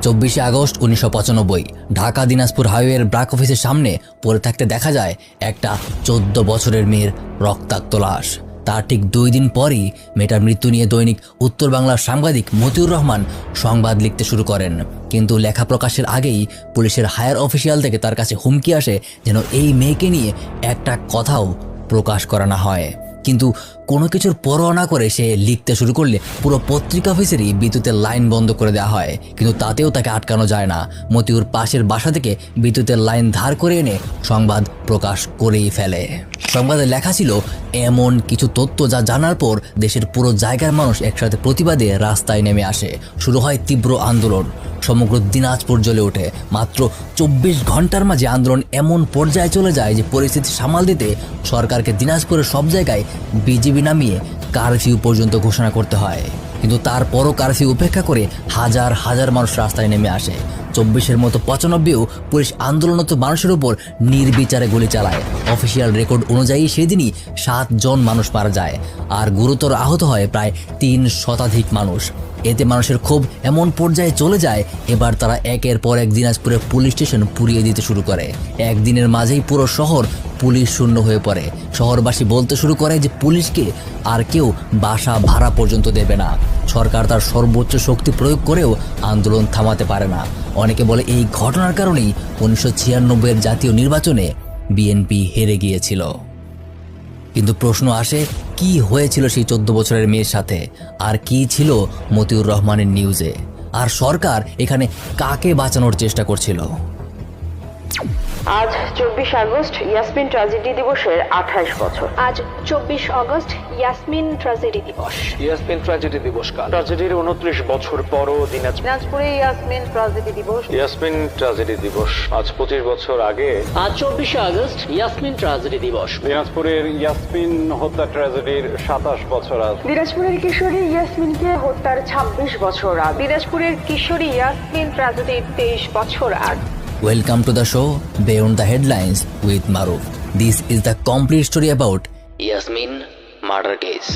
24 August 1995 Dhaka Dinajpur হাইওয়ের ব্রাক অফিসের সামনে পড়ে থাকতে দেখা যায় একটা 14 বছরের মেয়ের রক্তাক্ত লাশ। তার ঠিক 2 দিন পরই মেয়েটার মৃত্যু নিয়ে দৈনিক উত্তর বাংলার সাংবাদিক মতিউর রহমান সংবাদ লিখতে শুরু করেন। কিন্তু লেখা প্রকাশের আগেই পুলিশের হায়ার অফিসিয়াল থেকে তার কাছে হুমকি আসে যেন এই মেয়েকে নিয়ে একটা কথাও প্রকাশ করা না হয়। কিন্তু কোনো কিছুর পরোয়া না করে সে লিখতে শুরু করলে পুরো পত্রিকা অফিসেরই বিদ্যুতের লাইন বন্ধ করে দেওয়া হয়। কিন্তু তাতেও তাকে আটকানো যায় না। মতিউর পাশের বাসা থেকে বিদ্যুতের লাইন ধার করে এনে সংবাদ প্রকাশ করেই ফেলে। সংবাদে লেখা ছিল এমন কিছু তথ্য যা জানার পর দেশের পুরো জায়গার মানুষ একসাথে প্রতিবাদে রাস্তায় নেমে আসে। শুরু হয় তীব্র আন্দোলন। সমগ্র দিনাজপুর জ্বলে ওঠে। মাত্র 24 ঘন্টার মাঝে আন্দোলন এমন পর্যায়ে চলে যায় যে পরিস্থিতি সামাল দিতে সরকারকে দিনাজপুরের সব জায়গায় বিজিবি নামিয়ে কারফিউ পর্যন্ত ঘোষণা করতে হয়। কিন্তু তারপরও কারফিউ উপেক্ষা করে হাজার হাজার মানুষ রাস্তায় নেমে আসে। 24-এর মতো 95-ও পুলিশ আন্দোলনরত মানুষের উপর নির্বিচারে গুলি চালায়। অফিসিয়াল রেকর্ড অনুযায়ী সেদিনই 7 জন মানুষ মারা যায় আর গুরুতর আহত হয় প্রায় 3 শতাধিক মানুষ। এতে মানুষের ক্ষোভ এমন পর্যায়ে চলে যায় এবার তারা একের পর এক দিনাজপুরের পুলিশ স্টেশন পুড়িয়ে দিতে শুরু করে। একদিনের মাঝেই পুরো শহর পুলিশ শূন্য হয়ে পড়ে। শহরবাসী বলতে শুরু করে যে পুলিশকে আর কেউ বাসা ভাড়া পর্যন্ত দেবে না। সরকার তার সর্বোচ্চ শক্তি প্রয়োগ করেও আন্দোলন থামাতে পারে না। অনেকে বলে এই ঘটনার কারণেই 1996-এর জাতীয় নির্বাচনে বিএনপি হেরে গিয়েছিল। কিন্তু প্রশ্ন আসে, কি হয়েছিল সেই 14 বছরের মেয়ের সাথে, আর কি ছিল মতিউর রহমানের নিউজে, আর সরকার এখানে কাকে বাঁচানোর চেষ্টা করছিল? আজ 24 আগস্ট ইয়াসমিন ট্র্যাজেডি দিবসের 28 বছর। আজ 24 আগস্ট ইয়াসমিন ট্র্যাজেডি দিবস। ইয়াসমিন ট্র্যাজেডি দিবস কাল। ট্র্যাজেডির 29 বছর পরও দিনাজপুরে ইয়াসমিন ট্র্যাজেডি দিবস। ইয়াসমিন ট্র্যাজেডি দিবস আজ 25 বছর আগে। আজ 24 আগস্ট ইয়াসমিন ট্র্যাজেডি দিবস। দিনাজপুরের ইয়াসমিন হত্যা ট্র্যাজেডির 27 বছর আজ। দিনাজপুরের কিশোরী ইয়াসমিনকে হত্যার 26 বছর আগ। দিনাজপুরের কিশোরী ইয়াসমিন ট্র্যাজেডির 23 বছর আগ। Welcome to the show Beyond the Headlines with Maruf. This is the complete story about Yasmin murder case.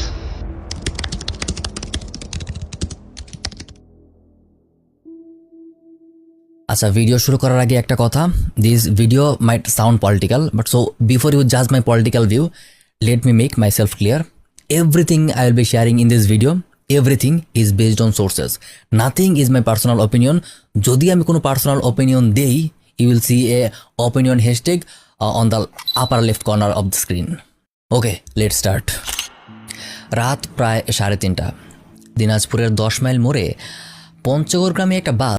আচ্ছা, ভিডিও শুরু করার আগে একটা কথা, this video might sound political, but so before you জাজ my political view, let me make myself clear. Everything I will be sharing in this video, everything is based on sources. Nothing is my personal opinion. যদি আমি কোনো personal opinion দেই, you will see a opinion hashtag on the upper left corner of the screen. Okay, let's start. রাত প্রায় 3:30। দিনাজপুরের 10 mile মোড়ে পঞ্চগড় গ্রামে একটা বাস